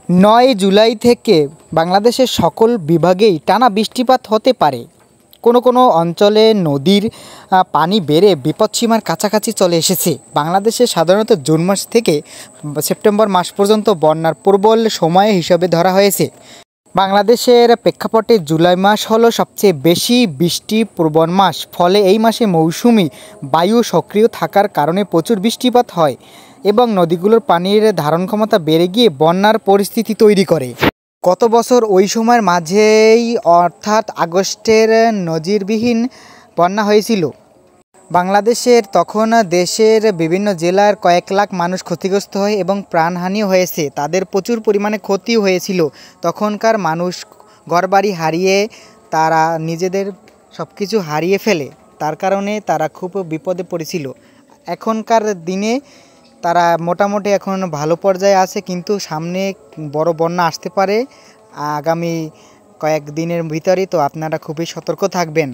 ৯ জুলাই থেকে বাংলাদেশের সকল বিভাগেই টানা বৃষ্টিপাত হতে পারে। কোনো কোনো অঞ্চলে নদীর পানি বেড়ে বিপদসীমার কাছাকাছি চলে এসেছে। বাংলাদেশে সাধারণত জুন মাস থেকে সেপ্টেম্বর মাস পর্যন্ত বন্যার প্রবল সময় হিসাবে ধরা হয়েছে। বাংলাদেশের প্রেক্ষাপটে জুলাই মাস হলো সবচেয়ে বেশি বৃষ্টিপ্রবণ মাস। ফলে এই মাসে মৌসুমি বায়ু সক্রিয় থাকার কারণে প্রচুর বৃষ্টিপাত হয় এবং নদীগুলোর পানির ধারণ ক্ষমতা বেড়ে গিয়ে বন্যার পরিস্থিতি তৈরি করে। গত বছর ওই সময়ের মাঝেই অর্থাৎ আগস্টের নজিরবিহীন বন্যা হয়েছিল বাংলাদেশের। তখন দেশের বিভিন্ন জেলার কয়েক লাখ মানুষ ক্ষতিগ্রস্ত হয় এবং প্রাণহানিও হয়েছে। তাদের প্রচুর পরিমাণে ক্ষতিও হয়েছিল। তখনকার মানুষ ঘরবাড়ি হারিয়ে তারা নিজেদের সব কিছু হারিয়ে ফেলে, তার কারণে তারা খুব বিপদে পড়েছিল। এখনকার দিনে তারা মোটামুটি এখন ভালো পর্যায়ে আছে, কিন্তু সামনে বড় বন্যা আসতে পারে আগামী কয়েক দিনের ভিতরেই। তো আপনারা খুবই সতর্ক থাকবেন।